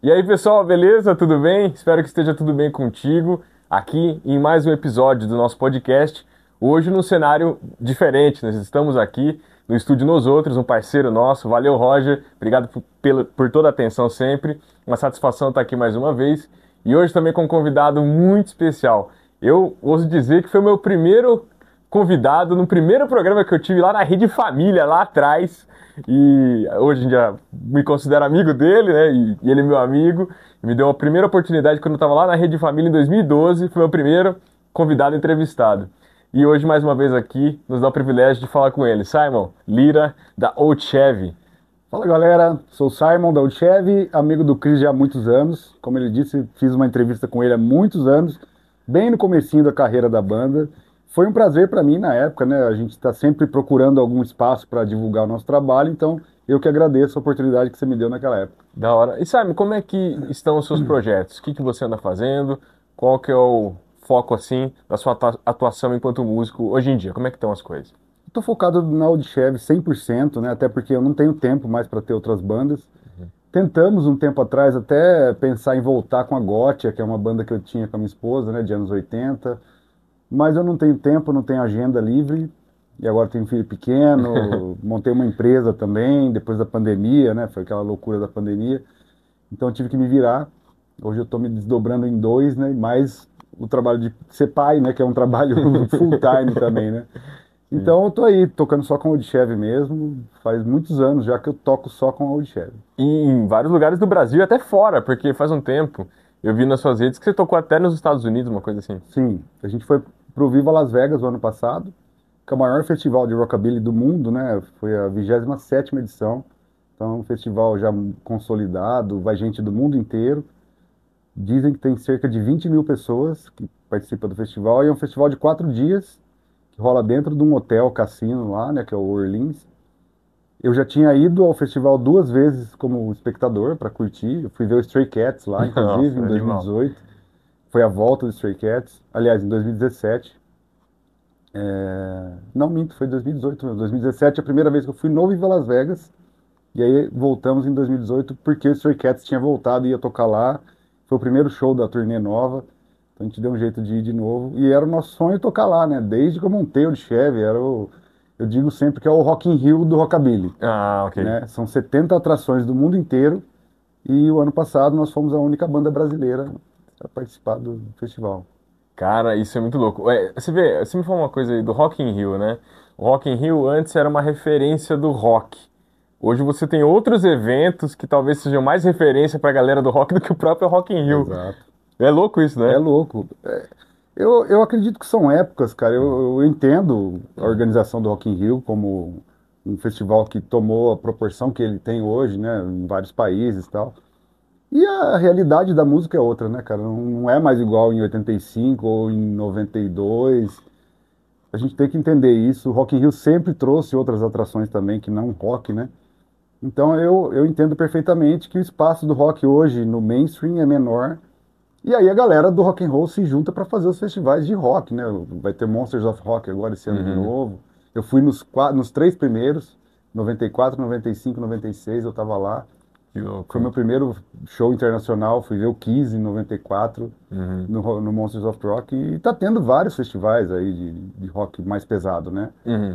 E aí, pessoal, beleza? Tudo bem? Espero que esteja tudo bem contigo aqui em mais um episódio do nosso podcast. Hoje num cenário diferente. Nós estamos aqui no estúdio Nos Outros, um parceiro nosso. Valeu, Roger. Obrigado por toda a atenção sempre. Uma satisfação estar aqui mais uma vez. E hoje também com um convidado muito especial. Eu ouso dizer que foi o meu primeiro convidado no primeiro programa que eu tive lá na Rede Família, lá atrás. E hoje em dia me considero amigo dele, né? E ele é meu amigo. Me deu a primeira oportunidade quando eu estava lá na Rede Família em 2012. Foi meu primeiro convidado entrevistado. E hoje, mais uma vez aqui, nos dá o privilégio de falar com ele. Simon Lira, da Old Chevy. Fala galera, sou o Simon da Chevy, amigo do Chris já há muitos anos. Como ele disse, fiz uma entrevista com ele há muitos anos, bem no comecinho da carreira da banda. Foi um prazer para mim na época, né? A gente está sempre procurando algum espaço para divulgar o nosso trabalho, então eu que agradeço a oportunidade que você me deu naquela época. Da hora. E Simon, como é que estão os seus projetos? O que que você anda fazendo? Qual que é o foco, assim, da sua atuação enquanto músico hoje em dia? Como é que estão as coisas? Estou focado na Old Chevy 100%, né? Até porque eu não tenho tempo mais para ter outras bandas. Tentamos um tempo atrás até pensar em voltar com a Gotcha, que é uma banda que eu tinha com a minha esposa, né, de anos 80. Mas eu não tenho tempo, não tenho agenda livre. E agora tenho um filho pequeno, montei uma empresa também, depois da pandemia, né? Foi aquela loucura da pandemia. Então eu tive que me virar. Hoje eu estou me desdobrando em dois, né? Mais o trabalho de ser pai, né? Que é um trabalho full time também, né? Sim. Então eu tô aí, tocando só com a Old Chevy mesmo. Faz muitos anos já que eu toco só com a Old Chevy. E em vários lugares do Brasil e até fora, porque faz um tempo eu vi nas suas redes que você tocou até nos Estados Unidos, uma coisa assim. Sim, a gente foi pro Viva Las Vegas o ano passado, que é o maior festival de rockabilly do mundo, né? Foi a 27ª edição. Então, é um festival já consolidado, vai gente do mundo inteiro. Dizem que tem cerca de 20 mil pessoas que participam do festival. E é um festival de 4 dias, que rola dentro de um hotel, cassino lá, né? Que é o Orleans. Eu já tinha ido ao festival 2 vezes como espectador para curtir. Eu fui ver o Stray Cats lá, inclusive, Nossa, em animal. 2018. Foi a volta do Stray Cats. Aliás, em 2017. Não minto, foi 2018 mesmo. 2017 é a primeira vez que eu fui no Viva Las Vegas. E aí voltamos em 2018 porque o Stray Cats tinha voltado e ia tocar lá. Foi o primeiro show da turnê nova. Então a gente deu um jeito de ir de novo. E era o nosso sonho tocar lá, né? Desde que eu montei o de Chevy, eu digo sempre que é o Rock in Rio do Rockabilly, Ah, ok. né? São 70 atrações do mundo inteiro. E o ano passado nós fomos a única banda brasileira a participar do festival. Cara, isso é muito louco. Você vê, você me falou uma coisa aí do Rock in Rio, né? O Rock in Rio antes era uma referência do rock. Hoje você tem outros eventos que talvez sejam mais referência pra galera do rock do que o próprio Rock in Rio. Exato. É louco isso, É né? louco. Eu acredito que são épocas, cara. Eu entendo a organização do Rock in Rio como um festival que tomou a proporção que ele tem hoje, né, em vários países e tal. E a realidade da música é outra, né, cara? Não é mais igual em 85 ou em 92. A gente tem que entender isso. O Rock in Rio sempre trouxe outras atrações também que não rock, né? Então eu entendo perfeitamente que o espaço do rock hoje no mainstream é menor. E aí a galera do rock and roll se junta para fazer os festivais de rock, né? Vai ter Monsters of Rock agora esse ano de Uhum. novo. Eu fui nos três primeiros, 94, 95, 96, eu tava lá. Que Foi louco. meu primeiro show internacional, fui ver o Kiss em 94, Uhum. no Monsters of Rock. E tá tendo vários festivais aí de rock mais pesado, né? Uhum.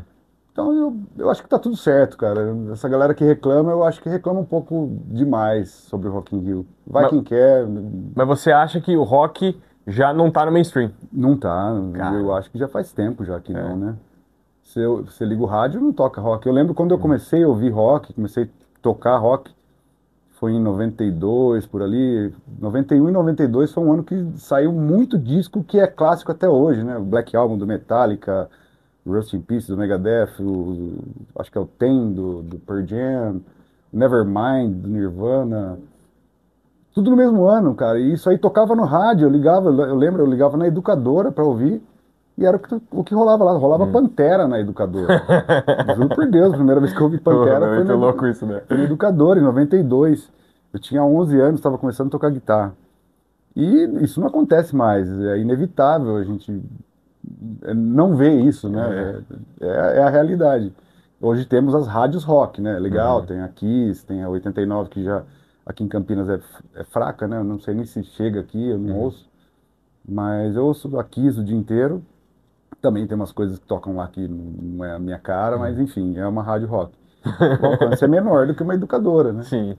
Então eu acho que tá tudo certo, cara. Essa galera que reclama, eu acho que reclama um pouco demais sobre o Rock in Rio. Vai Mas, quem quer, mas você acha que o rock já não tá no mainstream? não tá. Eu Cara, acho que já faz tempo já que não, é. né? Você liga o rádio, não toca rock. Eu lembro quando eu comecei a ouvir rock, comecei a tocar rock, foi em 92, por ali. 91 e 92 foi um ano que saiu muito disco que é clássico até hoje, né? O Black Album do Metallica, Rust in Peace do Megadeth, acho que é o Ten do Pearl Jam, Nevermind do Nirvana. Tudo no mesmo ano, cara. E isso aí tocava no rádio. Eu ligava, eu lembro, eu ligava na educadora para ouvir. E era o que rolava lá. Rolava Hum. Pantera na educadora. Juro por Deus, a primeira vez que eu ouvi Porra, Pantera meu, muito louco isso, né? foi na educadora, em 92. Eu tinha 11 anos, estava começando a tocar guitarra. E isso não acontece mais. É inevitável a gente não ver isso, É. né? É a realidade. Hoje temos as rádios rock, né? Legal, Uhum. tem a Kiss, tem a 89 que já aqui em Campinas é fraca, né? Eu não sei nem se chega aqui, eu não ouço. Mas eu ouço a Kiss o dia inteiro. Também tem umas coisas que tocam lá que não é a minha cara, mas enfim, é uma rádio rock. O alcance é menor do que uma educadora, né? Sim,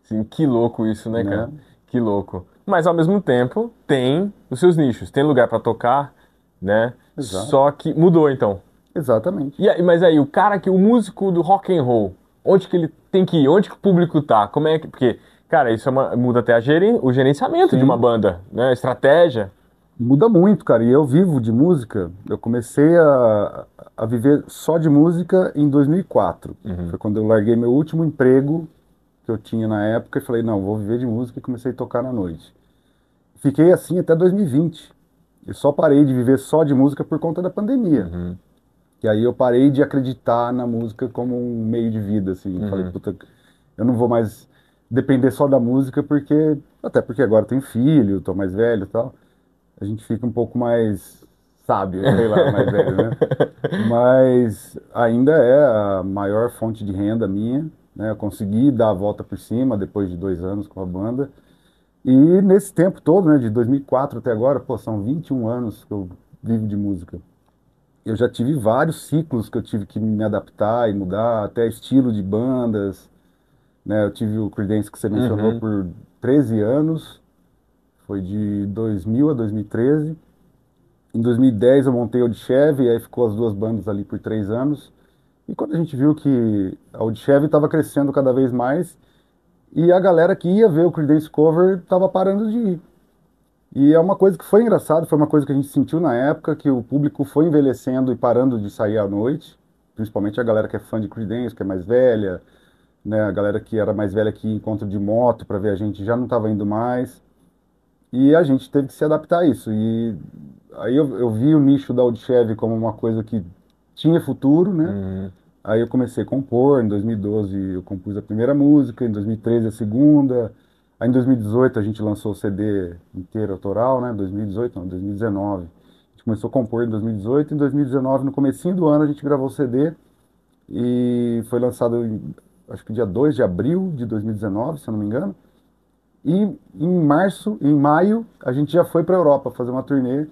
sim, que louco isso, né, cara? Né? Que louco. Mas ao mesmo tempo, tem os seus nichos, tem lugar pra tocar, né? Exato. Só que mudou então. Exatamente. Mas aí, o músico do rock and roll, onde que ele tem que ir? Onde que o público tá? Como é que, porque, cara, isso muda até o gerenciamento de uma Sim. banda, né? Estratégia. Muda muito, cara. E eu vivo de música. Eu comecei a viver só de música em 2004. Foi quando eu larguei meu último emprego que eu tinha na época e falei, não, vou viver de música e comecei a tocar na noite. Fiquei assim até 2020. Eu só parei de viver só de música por conta da pandemia. E aí eu parei de acreditar na música como um meio de vida, assim. Falei, puta, eu não vou mais depender só da música até porque agora eu tenho filho, tô mais velho e tal. A gente fica um pouco mais sábio, sei lá, mais velho, né? Mas ainda é a maior fonte de renda minha, né? Eu consegui dar a volta por cima depois de 2 anos com a banda. E nesse tempo todo, né, de 2004 até agora, pô, são 21 anos que eu vivo de música. Eu já tive vários ciclos que eu tive que me adaptar e mudar, até estilo de bandas, né? Eu tive o Creedence que você mencionou Uhum. por 13 anos, foi de 2000 a 2013. Em 2010 eu montei a Odchev, e aí ficou as duas bandas ali por 3 anos. E quando a gente viu que a Odchev estava crescendo cada vez mais, e a galera que ia ver o Creedence Cover estava parando de ir. E é uma coisa que foi engraçado, foi uma coisa que a gente sentiu na época, que o público foi envelhecendo e parando de sair à noite, principalmente a galera que é fã de Creedence, que é mais velha, né, a galera que era mais velha que ia em encontro de moto para ver a gente já não estava indo mais. E a gente teve que se adaptar a isso. E aí eu vi o nicho da Odchev como uma coisa que tinha futuro, né? Uhum. Aí eu comecei a compor, em 2012 eu compus a primeira música, em 2013 a segunda, aí em 2018 a gente lançou o CD inteiro autoral, né? 2018, não, 2019. A gente começou a compor em 2018, em 2019, no comecinho do ano, a gente gravou o CD e foi lançado, acho que dia 2 de abril de 2019, se eu não me engano. E em maio, a gente já foi para a Europa fazer uma turnê.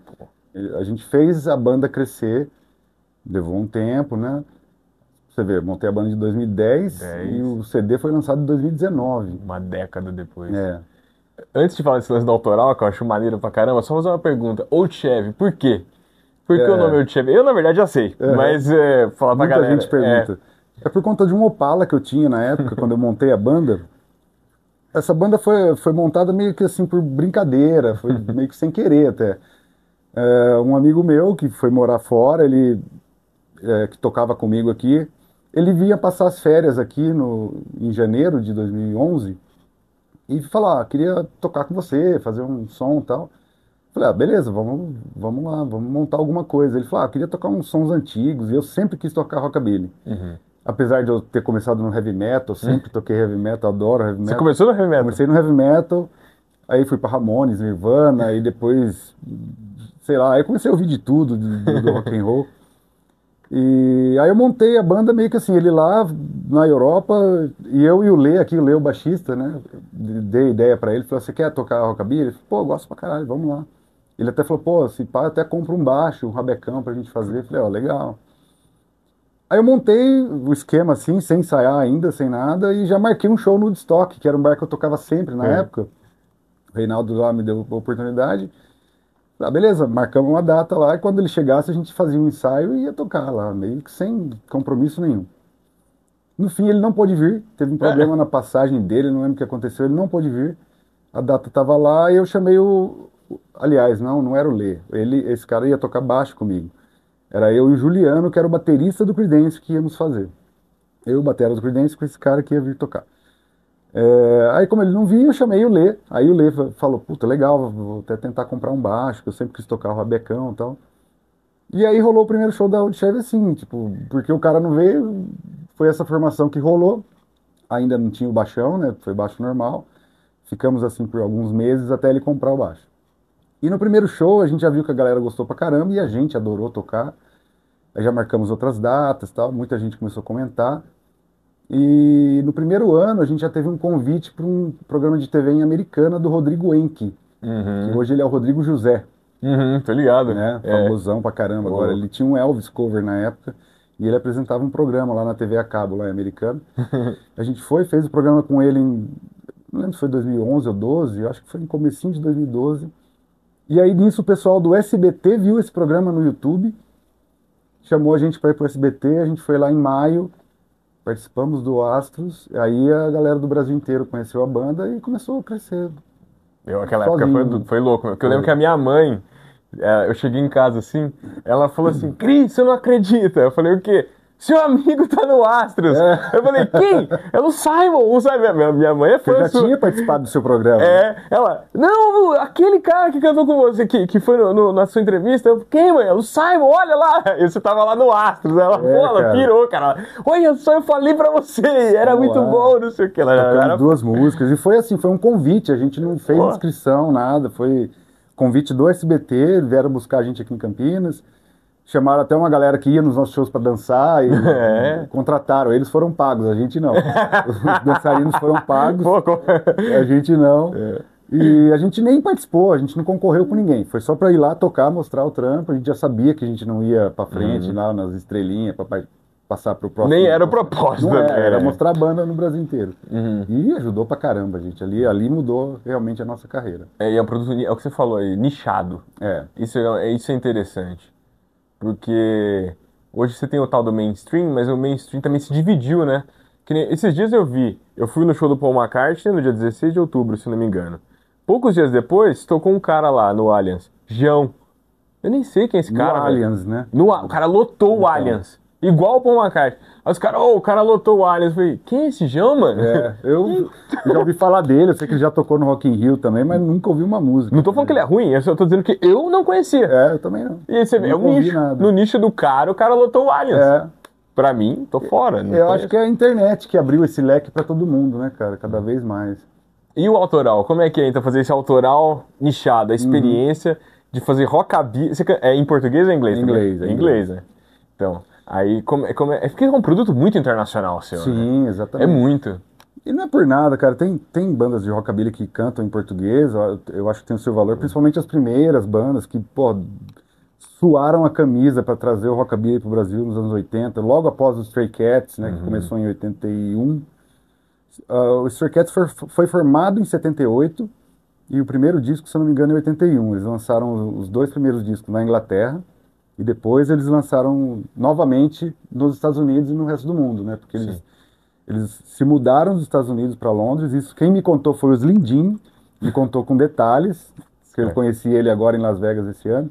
A gente fez a banda crescer, levou um tempo, né? Você vê, montei a banda de 2010 e 10, o CD foi lançado em 2019. uma década depois. É, Antes de falar desse lance do autoral, que eu acho maneiro pra caramba, só fazer uma pergunta. Oldchev, por quê? Por que o nome é, Oldchev? Eu, na verdade, já sei, aham. mas falar pra Muita gente galera. pergunta. É por conta de um Opala que eu tinha na época, quando eu montei a banda. Essa banda foi montada meio que assim por brincadeira, foi meio que sem querer até. Um amigo meu que foi morar fora, que tocava comigo aqui, ele vinha passar as férias aqui em janeiro de 2011 e falar, queria tocar com você, fazer um som e tal. Falei, beleza, vamos lá, vamos montar alguma coisa. Ele falou, queria tocar uns sons antigos, e eu sempre quis tocar rockabilly. Uhum. Apesar de eu ter começado no heavy metal, sempre toquei heavy metal, adoro heavy Você metal. começou no heavy metal? Comecei no heavy metal, aí fui pra Ramones, Nirvana, e depois, sei lá, aí comecei a ouvir de tudo do rock and roll. E aí eu montei a banda meio que assim, ele lá na Europa, e eu e o Lê aqui, o Lê, o baixista, né? Dei ideia pra ele, falou, você quer tocar rockabilly? Ele falou, pô, eu gosto pra caralho, vamos lá. Ele até falou, pô, se pá, até compra um baixo, um rabecão pra gente fazer. Eu falei, ó, legal. Aí eu montei o esquema assim, sem ensaiar ainda, sem nada, e já marquei um show no Woodstock, que era um bar que eu tocava sempre na Sim. época. O Reinaldo lá me deu a oportunidade. Beleza, marcamos uma data lá, e quando ele chegasse a gente fazia um ensaio e ia tocar lá, meio que sem compromisso nenhum. No fim ele não pôde vir, teve um problema na passagem dele, não lembro o que aconteceu, ele não pôde vir. A data estava lá e eu chamei aliás, não era o Lê. Esse cara ia tocar baixo comigo. Era eu e o Juliano, que era o baterista do Creedence, que íamos fazer. Eu, o batera do Creedence, com esse cara que ia vir tocar. Aí, como ele não vinha, eu chamei o Lê. Aí o Lê falou, puta, legal, vou até tentar comprar um baixo, que eu sempre quis tocar o rabecão e tal. E aí rolou o primeiro show da Oldchev assim, tipo, porque o cara não veio, foi essa formação que rolou. Ainda não tinha o baixão, né? Foi baixo normal. Ficamos assim por alguns meses até ele comprar o baixo. E no primeiro show a gente já viu que a galera gostou pra caramba e a gente adorou tocar. Aí já marcamos outras datas, tal, muita gente começou a comentar. E no primeiro ano a gente já teve um convite para um programa de TV em Americana do Rodrigo Enke, que Uhum. hoje ele é o Rodrigo José, Uhum, tô ligado. né? É. Famosão pra caramba Ô, agora. louco. Ele tinha um Elvis cover na época e ele apresentava um programa lá na TV a cabo, lá em Americana. A gente foi, fez o programa com ele em, não lembro se foi 2011 ou 12, eu acho que foi no comecinho de 2012. E aí nisso o pessoal do SBT viu esse programa no YouTube, chamou a gente para ir pro SBT, a gente foi lá em maio, participamos do Astros, aí a galera do Brasil inteiro conheceu a banda e começou a crescer Aquela época foi, sozinho. foi louco, porque eu lembro Foi. que a minha mãe, eu cheguei em casa assim, ela falou assim, Cris, você não acredita? Eu falei, o quê? Seu amigo tá no Astros. É. Eu falei, quem? É o Simon. O Simon. Minha mãe é Você fã já sua. tinha participado do seu programa, né? É, ela, não, aquele cara que cantou com você, que foi na sua entrevista, eu, quem, mãe? O Simon, olha lá, e você tava lá no Astros, ela, pô, ela cara. pirou, cara, olha só, eu falei pra você, era Vamos muito lá. bom, não sei o que, ela Tocamos era, duas músicas e foi assim, foi um convite, a gente não fez Pô. inscrição, nada, foi convite do SBT, vieram buscar a gente aqui em Campinas, chamaram até uma galera que ia nos nossos shows para dançar e É. contrataram, eles foram pagos, a gente não. Os dançarinos foram pagos, Pô, a gente não. E a gente nem participou, a gente não concorreu com ninguém, foi só para ir lá tocar, mostrar o trampo, a gente já sabia que a gente não ia para frente lá nas estrelinhas para passar para o próximo. nem era o propósito, Não né? era mostrar a banda no Brasil inteiro. Uhum. E ajudou pra caramba, gente. Ali mudou realmente a nossa carreira. E é um produto, é o que você falou aí, nichado. É. Isso é interessante. Porque hoje você tem o tal do mainstream, mas o mainstream também se dividiu, né? Esses dias eu fui no show do Paul McCartney no dia 16 de outubro, se não me engano. Poucos dias depois, tocou um cara lá no Allianz, João. Eu nem sei quem é esse No cara, velho. Allianz, né? O cara lotou o Então. Allianz. Igual o Paul McCartney. Aí os caras, o cara lotou o Allianz. Eu falei, quem é esse João, mano? É, eu já ouvi falar dele, eu sei que ele já tocou no Rock in Rio também, mas nunca ouvi uma música. Não tô falando que ele é ruim, eu só tô dizendo que eu não conhecia. É, eu também não. E aí você vê, é Nunca um ouvi nicho. nada. No nicho do cara, o cara lotou o Allianz. É, Pra mim, tô fora. Não eu conheço. acho que é a internet que abriu esse leque pra todo mundo, né, cara? Cada vez mais. E o autoral? Como é que é, então, fazer esse autoral nichado? A experiência de fazer rockabilly... É em português ou em inglês? Em também? inglês, é Em inglês, né? Então, aí, porque é um produto muito internacional, seu, né? Sim, É exatamente. muito. E não é por nada, cara. Tem bandas de rockabilly que cantam em português, ó, eu acho que tem o seu valor, principalmente as primeiras bandas que, pô, suaram a camisa para trazer o rockabilly pro Brasil nos anos 80, logo após os Stray Cats, né, que começou em 81. O Stray Cats foi formado em 78 e o primeiro disco, se eu não me engano, é em 81. Eles lançaram os dois primeiros discos na Inglaterra e depois eles lançaram novamente nos Estados Unidos e no resto do mundo, né? Porque eles se mudaram dos Estados Unidos para Londres. Isso quem me contou foi o Slim, me contou com detalhes, que eu conheci ele agora em Las Vegas esse ano.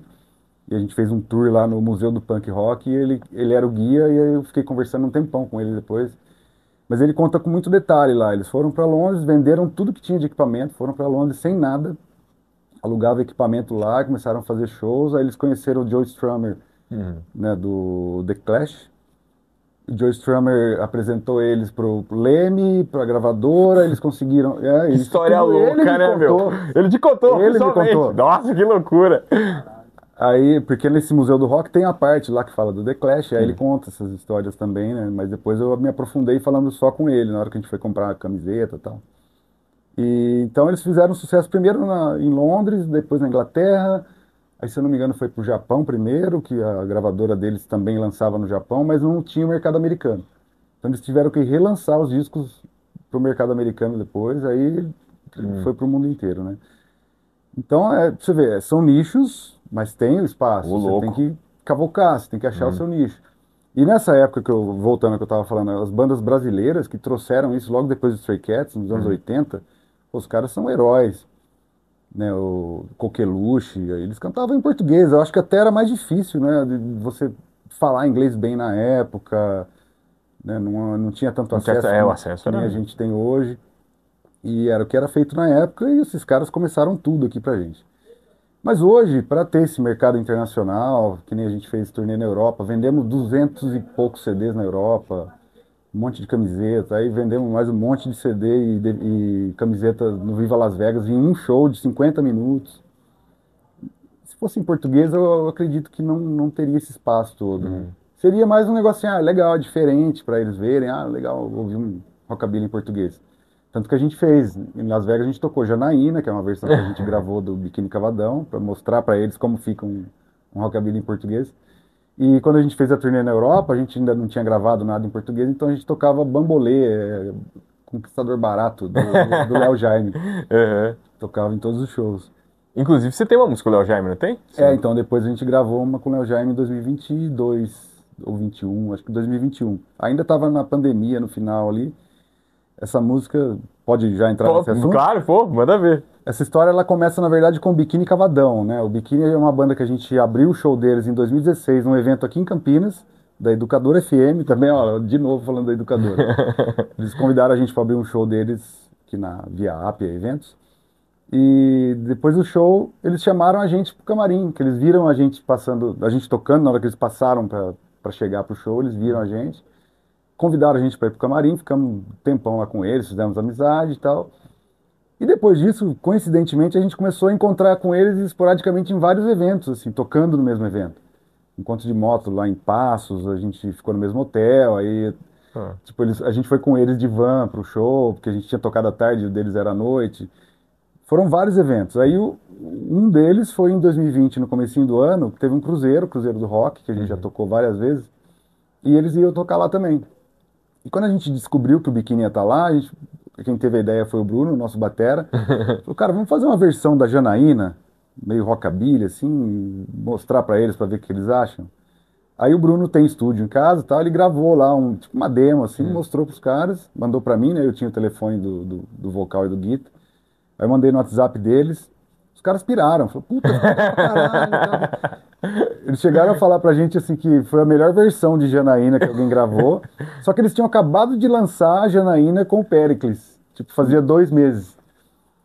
E a gente fez um tour lá no Museu do Punk Rock e ele era o guia e aí eu fiquei conversando um tempão com ele depois. Mas ele conta com muito detalhe lá. Eles foram para Londres, venderam tudo que tinha de equipamento, foram para Londres sem nada, alugavam equipamento lá, começaram a fazer shows. Aí eles conheceram o Joe Strummer, né, do The Clash. O Joe Strummer apresentou eles pro Leme, pra gravadora, eles conseguiram. História louca, ele me né, meu? contou. Ele te contou, Ele me pessoalmente. contou. Nossa, que loucura. Aí, porque nesse Museu do Rock tem a parte lá que fala do The Clash, aí ele conta essas histórias também, né? Mas depois eu me aprofundei falando só com ele, na hora que a gente foi comprar a camiseta e tal. E então eles fizeram sucesso primeiro em Londres, depois na Inglaterra, aí se eu não me engano foi pro Japão primeiro, que a gravadora deles também lançava no Japão, mas não tinha o mercado americano. Então eles tiveram que relançar os discos pro mercado americano depois, aí foi pro mundo inteiro, né? Então, pra você ver, são nichos, mas tem o espaço. Ô, Você louco. tem que cavocar, você tem que achar o seu nicho. E nessa época voltando ao que eu estava falando, as bandas brasileiras que trouxeram isso logo depois do Stray Cats, nos anos 80, os caras são heróis. Né, o Coqueluche, eles cantavam em português. Eu acho que até era mais difícil, né, de você falar inglês bem na época, né, não tinha tanto acesso O acesso que nem era... a gente tem hoje. E era o que era feito na época e esses caras começaram tudo aqui pra gente. Mas hoje, para ter esse mercado internacional, que nem a gente fez turnê na Europa, vendemos 200 e poucos CDs na Europa, um monte de camiseta, aí vendemos mais um monte de CD e camiseta no Viva Las Vegas em um show de 50 minutos. Se fosse em português, eu acredito que não teria esse espaço todo, né? Seria mais um negocinho, legal, diferente para eles verem, legal, ouvir um rockabilly em português. Tanto que a gente fez, em Las Vegas a gente tocou Janaína, que é uma versão que a gente gravou do Biquíni Cavadão, para mostrar para eles como fica um rockabilly em português. E quando a gente fez a turnê na Europa, a gente ainda não tinha gravado nada em português, então a gente tocava Bambolê, Conquistador Barato, do Léo Jaime. Uhum. Tocava em todos os shows. Inclusive, você tem uma música com o Léo Jaime, não tem? Sim. Então depois a gente gravou uma com o Léo Jaime em 2022 ou 21, acho que 2021. Ainda estava na pandemia no final ali. Essa música pode já entrar nesse assunto? Claro, pô, manda ver. Essa história ela começa na verdade com o Biquíni Cavadão, né? O Biquíni é uma banda que a gente abriu o show deles em 2016 num evento aqui em Campinas, da Educadora FM, também, ó, de novo falando da Educadora. Eles convidaram a gente para abrir um show deles aqui na Via Apia Eventos. E depois do show, eles chamaram a gente pro camarim, que eles viram a gente passando, a gente tocando, na hora que eles passaram para chegar pro show, eles viram a gente, convidaram a gente para ir pro camarim, ficamos um tempão lá com eles, fizemos amizade e tal. E depois disso, coincidentemente, a gente começou a encontrar com eles esporadicamente em vários eventos, assim, tocando no mesmo evento. Encontro de moto lá em Passos, a gente ficou no mesmo hotel, aí tipo, a gente foi com eles de van pro show, porque a gente tinha tocado à tarde, o deles era à noite. Foram vários eventos. Aí um deles foi em 2020, no comecinho do ano, teve um cruzeiro, Cruzeiro do Rock, que a gente já tocou várias vezes, e eles iam tocar lá também. E quando a gente descobriu que o Biquíni ia estar lá, quem teve a ideia foi o Bruno, nosso batera. Falou, cara, vamos fazer uma versão da Janaína, meio rockabilly, assim, mostrar pra eles, pra ver o que eles acham. Aí o Bruno tem estúdio em casa e tal, ele gravou lá tipo uma demo, assim, mostrou pros caras, mandou pra mim, né, eu tinha o telefone do vocal e do guitar. Aí eu mandei no WhatsApp deles, os caras piraram, falaram, puta, pra caralho, tal. Eles chegaram a falar pra gente assim que foi a melhor versão de Janaína que alguém gravou, só que eles tinham acabado de lançar a Janaína com o Péricles, tipo, fazia 2 meses.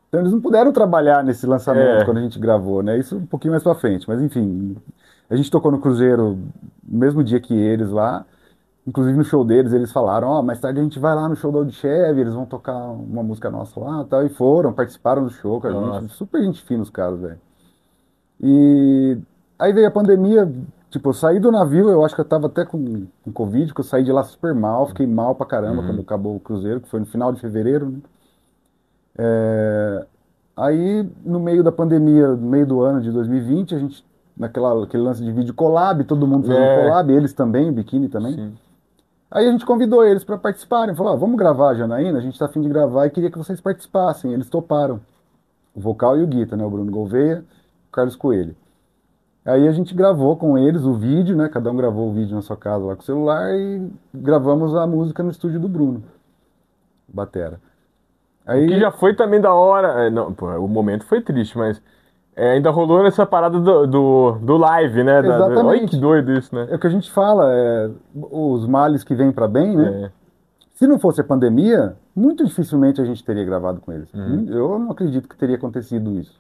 Então eles não puderam trabalhar nesse lançamento quando a gente gravou, né? Isso um pouquinho mais pra frente, mas enfim, a gente tocou no Cruzeiro no mesmo dia que eles lá. Inclusive no show deles, eles falaram, mais tarde a gente vai lá no show da Audchev, eles vão tocar uma música nossa lá e tal. E foram, participaram do show com a gente. Super gente fina os caras, velho. E aí veio a pandemia, tipo, eu saí do navio, eu acho que eu tava até com Covid, que eu saí de lá super mal, fiquei mal pra caramba quando acabou o cruzeiro, que foi no final de fevereiro, né? Aí, no meio da pandemia, no meio do ano de 2020, a gente, aquele lance de vídeo collab, todo mundo fez um collab, eles também, o Biquíni também. Sim. Aí a gente convidou eles para participarem, falou, vamos gravar a Janaína, a gente tá a fim de gravar e queria que vocês participassem. Eles toparam, o vocal e o guitar, né, o Bruno Gouveia, o Carlos Coelho. Aí a gente gravou com eles o vídeo, né, cada um gravou o vídeo na sua casa lá com o celular e gravamos a música no estúdio do Bruno, batera. Aí, que já foi também da hora. Não, pô, o momento foi triste, mas ainda rolou nessa parada do live, né? Exatamente. Olha que doido isso, né? É o que a gente fala, os males que vêm para bem, né? Se não fosse a pandemia, muito dificilmente a gente teria gravado com eles. Eu não acredito que teria acontecido isso.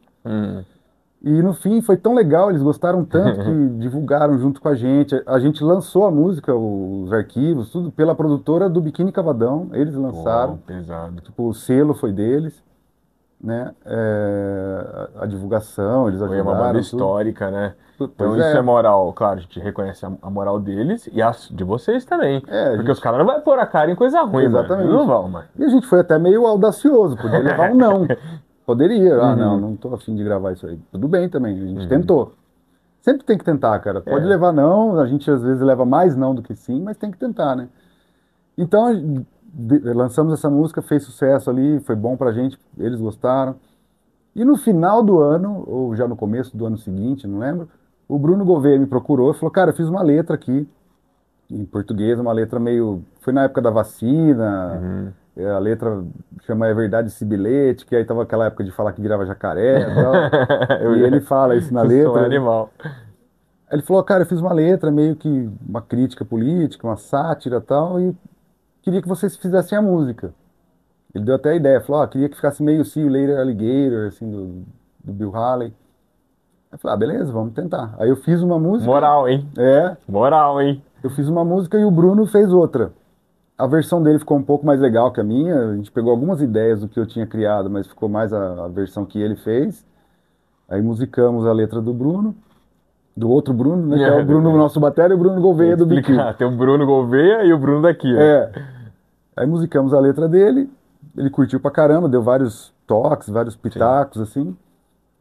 E no fim foi tão legal, eles gostaram tanto que divulgaram junto com a gente. A gente lançou a música, os arquivos, tudo pela produtora do Biquíni Cavadão. Eles lançaram. Pô, pesado. Tipo, o selo foi deles, né? A divulgação, eles ajudaram. Foi uma banda tudo. histórica, né? Pois Então isso é moral, claro, a gente reconhece a moral deles e a de vocês também. Porque os caras não vão pôr a cara em coisa ruim, Exatamente. Mano. Não vão, mano. E a gente foi até meio audacioso, podia levar um não. Poderia, não tô afim de gravar isso aí. Tudo bem também, a gente tentou. Sempre tem que tentar, cara. Pode levar não, a gente às vezes leva mais não do que sim, mas tem que tentar, né? Então, lançamos essa música, fez sucesso ali, foi bom pra gente, eles gostaram. E no final do ano, ou já no começo do ano seguinte, não lembro, o Bruno Gouveia me procurou e falou, cara, eu fiz uma letra aqui, em português, uma letra meio... Foi na época da vacina, a letra chama É Verdade esse bilhete, que aí tava aquela época de falar que virava jacaré e tal. E ele fala isso na letra. Sou animal. Aí ele falou, cara, eu fiz uma letra, meio que uma crítica política, uma sátira e tal, e queria que vocês fizessem a música. Ele deu até a ideia, falou, queria que ficasse meio See You Later Alligator, assim, do Bill Haley. Aí eu falei, beleza, vamos tentar. Aí eu fiz uma música. Moral, hein? Moral, hein? Eu fiz uma música e o Bruno fez outra. A versão dele ficou um pouco mais legal que a minha. A gente pegou algumas ideias do que eu tinha criado, mas ficou mais a versão que ele fez. Aí musicamos a letra do Bruno. do outro Bruno, né? Que é o Bruno, nosso batera, e o Bruno Gouveia do Biquíni. Tem o Bruno Gouveia e o Bruno daqui, né? É. Aí musicamos a letra dele, ele curtiu pra caramba, deu vários toques, vários pitacos, assim.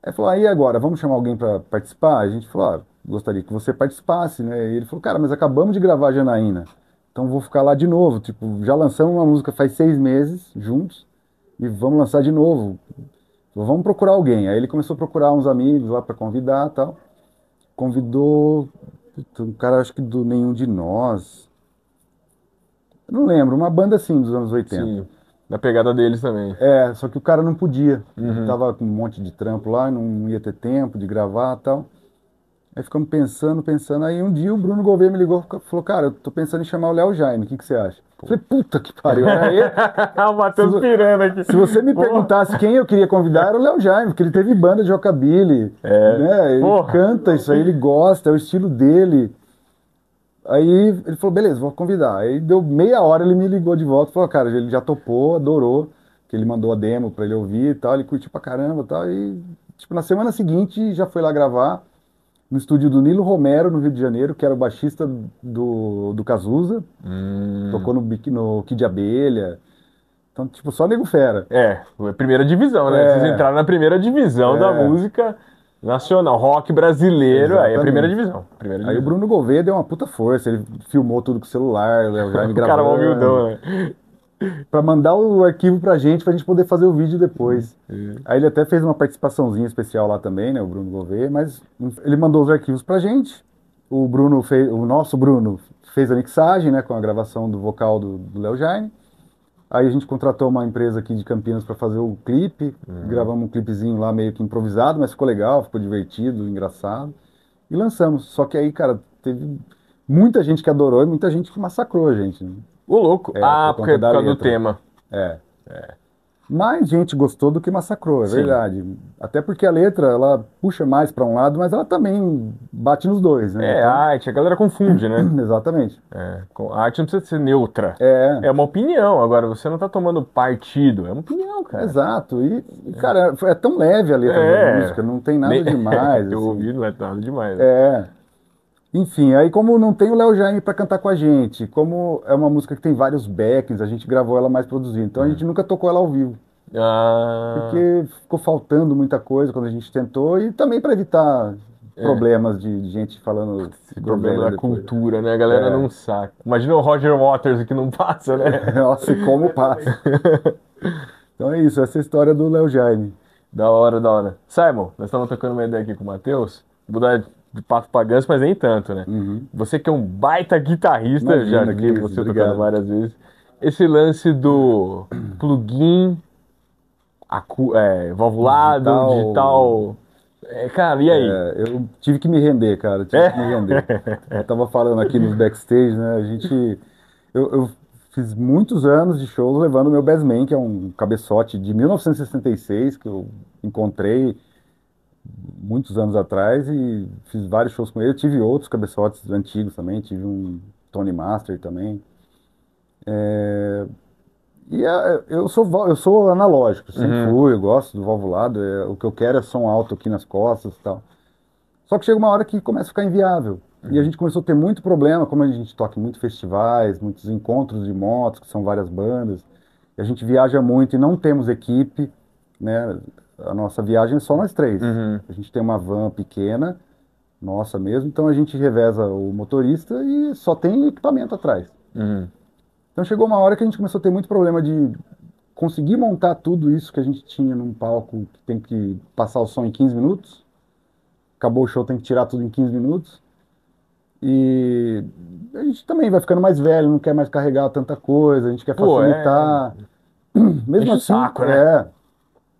Aí falou, aí agora, vamos chamar alguém pra participar? A gente falou, gostaria que você participasse, né? E ele falou, cara, mas acabamos de gravar Janaína, então vou ficar lá de novo. Tipo, já lançamos uma música faz 6 meses juntos e vamos lançar de novo. Vamos procurar alguém. Aí ele começou a procurar uns amigos lá pra convidar e tal. Convidou um cara, acho que do Nenhum de Nós. Eu não lembro, uma banda assim dos anos 80. Sim, na pegada deles também. É, só que o cara não podia. Ele tava com um monte de trampo lá, não ia ter tempo de gravar e tal. Aí ficamos pensando. Aí um dia o Bruno Gouveia me ligou e falou, cara, eu tô pensando em chamar o Léo Jaime, o que que você acha? Eu falei, puta que pariu, era ele. O Matheus pirando aqui. Se você me perguntasse quem eu queria convidar, era o Léo Jaime, porque ele teve banda de rockabilly, né? Ele canta isso aí, ele gosta, é o estilo dele. Aí ele falou, beleza, vou convidar. Aí deu meia hora, ele me ligou de volta e falou, cara, ele já topou, adorou, que ele mandou a demo pra ele ouvir e tal, ele curtiu pra caramba e tal. E, tipo, na semana seguinte já foi lá gravar no estúdio do Nilo Romero, no Rio de Janeiro, que era o baixista do Cazuza, tocou no Kid Abelha. Então, tipo, só nego fera. É, primeira divisão, né? Vocês entraram na primeira divisão da música nacional, rock brasileiro, Exatamente. aí é a primeira divisão. Aí o Bruno Gouveia deu uma puta força, ele filmou tudo com o celular, o Léo Jaime O cara é um gravando, humildão, né? pra mandar o arquivo pra gente poder fazer o vídeo depois. Aí ele até fez uma participaçãozinha especial lá também, né, o Bruno Gouveia, mas ele mandou os arquivos pra gente. O nosso Bruno fez a mixagem, né, com a gravação do vocal do Léo Jaime. Aí a gente contratou uma empresa aqui de Campinas para fazer o clipe. Gravamos um clipezinho lá meio que improvisado, mas ficou legal, ficou divertido, engraçado. E lançamos. Só que aí, cara, teve muita gente que adorou e muita gente que massacrou a gente, né? Ô, louco. Por Porque é conta por da causa do letra. tema. É. Mais gente gostou do que massacrou, é verdade. Até porque a letra, ela puxa mais para um lado, mas ela também bate nos dois, né? É, arte, a galera confunde, né? Exatamente. A arte não precisa ser neutra. É. É uma opinião, agora você não tá tomando partido, é uma opinião, cara. Exato. Cara, é tão leve a letra da música, não tem nada demais. Eu assim. ouvi, não é nada demais. Né? É. Enfim, aí como não tem o Léo Jaime para cantar com a gente, como é uma música que tem vários backings, a gente gravou ela mais produzida, então a gente nunca tocou ela ao vivo, porque ficou faltando muita coisa quando a gente tentou, e também para evitar problemas de gente falando Esse problema da depois. cultura, né? A galera não saca. Imagina o Roger Waters que não passa, né? Nossa, e como passa. Então é isso, essa é a história do Léo Jaime. Da hora, da hora. Simon, nós estamos tocando uma ideia aqui com o Matheus, vou dar de pato pra ganso, mas nem tanto, né? Você que é um baita guitarrista, eu já Imagina, vi que você isso, tocando obrigado. várias vezes. Esse lance do plugin, valvulado, Digital. digital. Cara, e aí? Eu tive que me render, cara. Tive que me render. Eu tava falando aqui nos backstage, né? Eu fiz muitos anos de shows levando o meu Bassman, que é um cabeçote de 1966, que eu encontrei muitos anos atrás e fiz vários shows com ele. Eu tive outros cabeçotes antigos também, tive um Tony Master também. Eu sou analógico, sempre fui, eu gosto do valvulado, o que eu quero é som alto aqui nas costas e tal. Só que chega uma hora que começa a ficar inviável. E a gente começou a ter muito problema, como a gente toca em muitos festivais, muitos encontros de motos, que são várias bandas, e a gente viaja muito e não temos equipe, né? A nossa viagem é só nós três. A gente tem uma van pequena, nossa mesmo, então a gente reveza o motorista e só tem equipamento atrás. Então chegou uma hora que a gente começou a ter muito problema de conseguir montar tudo isso que a gente tinha num palco que tem que passar o som em 15 minutos. Acabou o show, tem que tirar tudo em 15 minutos. E a gente também vai ficando mais velho, não quer mais carregar tanta coisa, a gente quer facilitar. Mesmo Enche o assim, saco, né?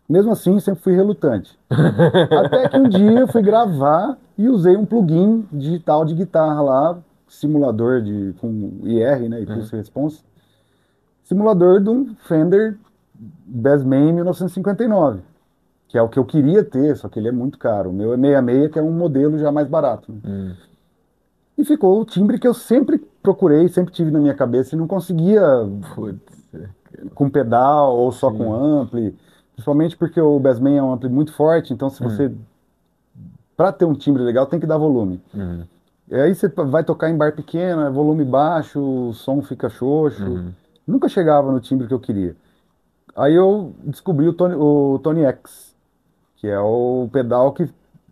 mesmo assim, sempre fui relutante. Até que um dia eu fui gravar e usei um plugin digital de guitarra lá, simulador com IR, né, Impulse Response, simulador de um Fender Bassman 1959, que é o que eu queria ter, só que ele é muito caro. O meu é 66, que é um modelo já mais barato. Né? E ficou o timbre que eu sempre procurei, sempre tive na minha cabeça e não conseguia com pedal ou só com ampli, principalmente porque o Bassman é um ampli muito forte, então se você para ter um timbre legal, tem que dar volume. E aí você vai tocar em bar pequeno, é volume baixo, o som fica xoxo. Nunca chegava no timbre que eu queria. Aí eu descobri o Tony X, que é o pedal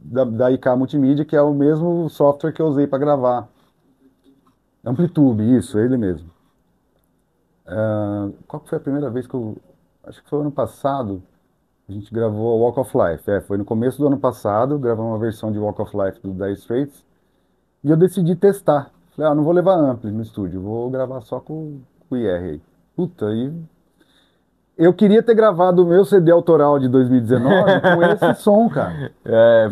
da IK Multimídia, que é o mesmo software que eu usei para gravar. Amplitude, isso, ele mesmo. Qual que foi a primeira vez que eu... Acho que foi ano passado, a gente gravou Walk of Life. Foi no começo do ano passado, gravamos uma versão de Walk of Life do Dire Straits, e eu decidi testar. Falei, não vou levar ampli no estúdio, vou gravar só com o IR aí. Puta, aí... Eu queria ter gravado o meu CD autoral de 2019 com esse som, cara.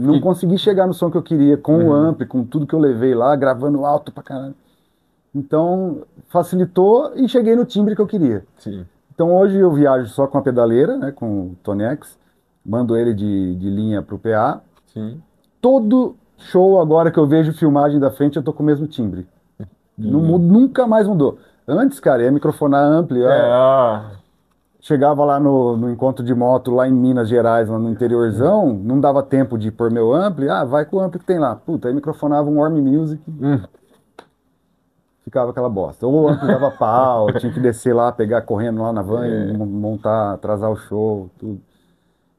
Não consegui chegar no som que eu queria, com o ampli, com tudo que eu levei lá, gravando alto pra caralho. Então, facilitou e cheguei no timbre que eu queria. Sim. Então, hoje eu viajo só com a pedaleira, né, com o Tony X, mando ele de linha pro PA. Sim. Todo show agora que eu vejo filmagem da frente, eu tô com o mesmo timbre. Nunca mais mudou. Antes, cara, ia microfonar ampli. Chegava lá no encontro de moto, lá em Minas Gerais, lá no interiorzão, não dava tempo de pôr meu ampli. Vai com o ampli que tem lá. Puta, aí microfonava um Warm Music. Ficava aquela bosta. Ou o ampli dava pau, tinha que descer lá, pegar correndo lá na van e montar, atrasar o show, tudo.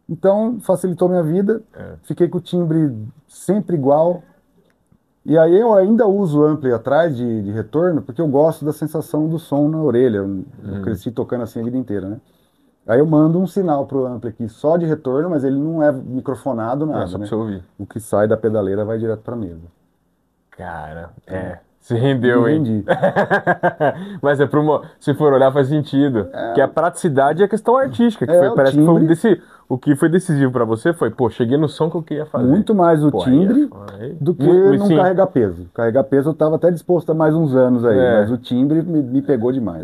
Então, facilitou minha vida. Fiquei com o timbre sempre igual. E aí eu ainda uso o ampli atrás de retorno, porque eu gosto da sensação do som na orelha. Eu cresci tocando assim a vida inteira, né? Aí eu mando um sinal pro ampli aqui só de retorno, mas ele não é microfonado, nada, só pra né? você ouvir. O que sai da pedaleira vai direto pra mesa. Cara, se rendeu, Me hein? rendi. Mas se for olhar, faz sentido. Que a praticidade é a questão artística, que parece que foi o que foi decisivo pra você foi, cheguei no som que eu queria fazer. Muito mais o timbre do que não carregar peso. Carregar peso eu tava até disposto a mais uns anos aí, mas o timbre me pegou demais.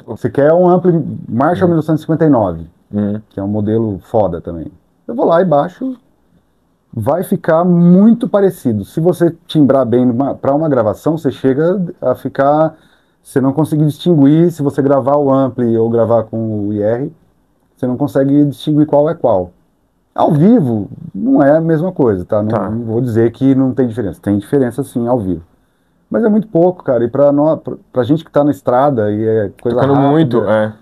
Você quer um ampli Marshall 1959, que é um modelo foda também. Eu vou lá e baixo, vai ficar muito parecido. Se você timbrar bem para uma gravação, você chega a ficar... Você não consegue distinguir, se você gravar o ampli ou gravar com o IR, você não consegue distinguir qual é qual. Ao vivo, não é a mesma coisa, tá? Não vou dizer que não tem diferença. Tem diferença, sim, ao vivo. Mas é muito pouco, cara. E pra gente que tá na estrada e é coisa tocando rápida...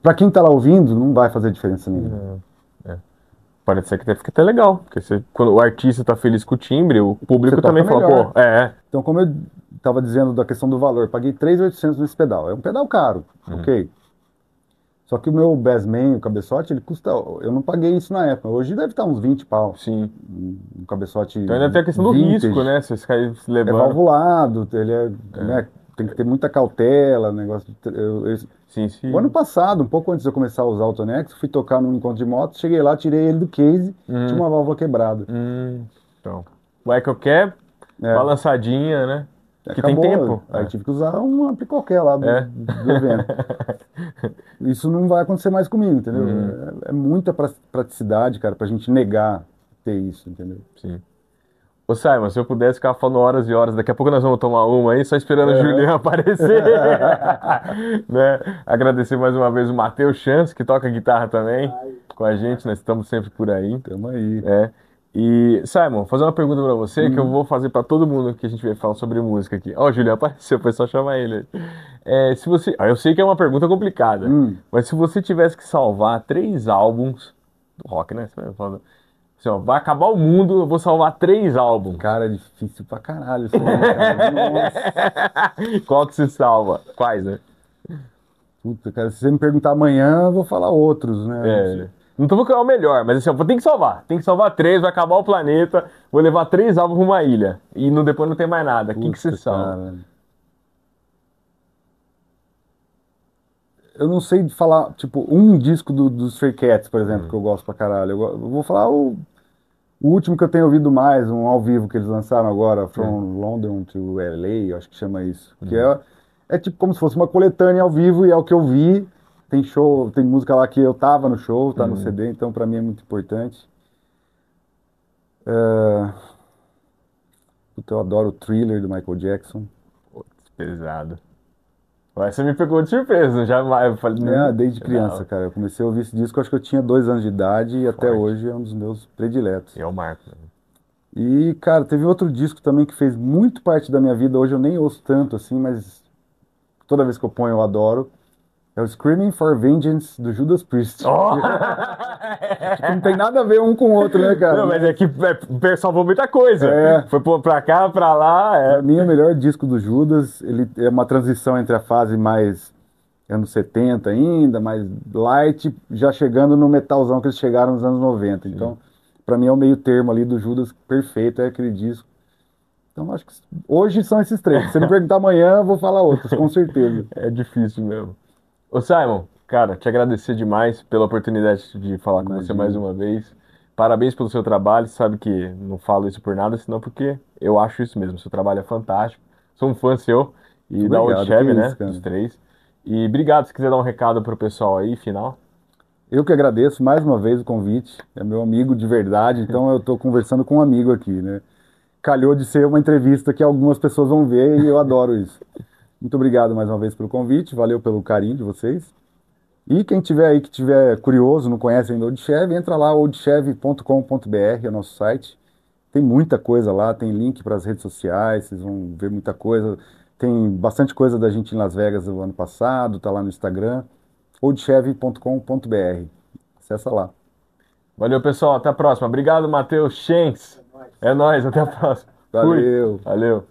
Pra quem tá lá ouvindo, não vai fazer diferença nenhuma. Pode ser que fique até legal, porque quando o artista tá feliz com o timbre, o público também fala, Então, como eu tava dizendo da questão do valor, paguei 3.800 nesse pedal. É um pedal caro, ok? Só que o meu Bassman, o cabeçote, ele custa... Eu não paguei isso na época. Hoje deve estar uns 20 pau. Sim. Um cabeçote então ainda tem a questão vintage, do risco, né? Você cair se levando. É valvulado, ele né, tem que ter muita cautela, negócio... Sim. O ano passado, um pouco antes de eu começar a usar o Tony X, fui tocar num encontro de moto, cheguei lá, tirei ele do case, tinha uma válvula quebrada. Então, vai que eu quero, balançadinha, né? Que tem tempo. Aí tive que usar um ampli qualquer lá do evento. Isso não vai acontecer mais comigo, entendeu? É muita praticidade, cara, pra gente negar ter isso, entendeu? Sim. Ô Simon, se eu pudesse ficar falando horas e horas, daqui a pouco nós vamos tomar uma aí, só esperando o Juliano aparecer. Né? Agradecer mais uma vez o Matheus Chance, que toca guitarra também com a gente, nós estamos sempre por aí. Estamos aí. E, Simon, fazer uma pergunta pra você que eu vou fazer pra todo mundo que a gente vai falar sobre música aqui. Ó, o Juliano apareceu, foi só chamar ele. Se você... eu sei que é uma pergunta complicada, mas se você tivesse que salvar 3 álbuns do rock, né? Você vai falar... Assim, ó, vai acabar o mundo, eu vou salvar 3 álbuns. Cara, é difícil pra caralho isso aí, cara. Nossa. Qual que se salva? Quais, né? Puta, cara, se você me perguntar amanhã, eu vou falar outros, né? Não tô falando que é o melhor, mas assim, ó, tem que salvar. Tem que salvar 3, vai acabar o planeta, vou levar 3 álbuns pra uma ilha. E depois não tem mais nada. O que você salva? Cara. Eu não sei falar, tipo, um disco dos Stray Cats, por exemplo, que eu gosto pra caralho. Eu vou falar o último que eu tenho ouvido mais, um ao vivo que eles lançaram agora, From London to LA, eu acho que chama isso. Que é tipo como se fosse uma coletânea ao vivo e é o que eu vi. Tem show, tem música lá que eu tava no show, tá no CD, então pra mim é muito importante. Puta, eu adoro o Thriller do Michael Jackson. Putz, pesado. Mas você me pegou de surpresa, já eu falei, desde criança, cara. Eu comecei a ouvir esse disco, acho que eu tinha 2 anos de idade e até hoje é um dos meus prediletos. E é o Marco. Né? E, cara, teve outro disco também que fez muito parte da minha vida. Hoje eu nem ouço tanto assim, mas toda vez que eu ponho eu adoro. É o Screaming for Vengeance do Judas Priest. Oh! Tipo, não tem nada a ver um com o outro, né, cara? Não, mas é que salvou muita coisa. É, Foi pra cá, pra lá. pra mim é o melhor disco do Judas. Ele é uma transição entre a fase mais anos 70 ainda, mais light, já chegando no metalzão que eles chegaram nos anos 90. Sim. Então, pra mim é o meio termo ali do Judas perfeito, é aquele disco. Então, acho que hoje são esses três. Se você me perguntar amanhã, eu vou falar outros, com certeza. É difícil mesmo. Ô Simon, cara, te agradecer demais pela oportunidade de falar com você mais Imagina. uma vez. Parabéns pelo seu trabalho. Sabe que não falo isso por nada, senão porque eu acho isso mesmo. Seu trabalho é fantástico. Sou um fã seu Muito e da Old obrigado, que Chevy, isso, né? cara. Dos três. E obrigado. Se quiser dar um recado pro pessoal aí, final. Eu que agradeço mais uma vez o convite. É meu amigo de verdade, então eu estou conversando com um amigo aqui, né? Calhou de ser uma entrevista que algumas pessoas vão ver e eu adoro isso. Muito obrigado mais uma vez pelo convite, valeu pelo carinho de vocês. E quem tiver aí que tiver curioso, não conhece ainda o Old Chevy, entra lá oldchevy.com.br, é o nosso site. Tem muita coisa lá, tem link para as redes sociais, vocês vão ver muita coisa. Tem bastante coisa da gente em Las Vegas do ano passado, tá lá no Instagram, oldchevy.com.br. Acessa lá. Valeu, pessoal. Até a próxima. Obrigado, Matheus Schenks. É nóis. Até a próxima. Fui. Valeu. Valeu.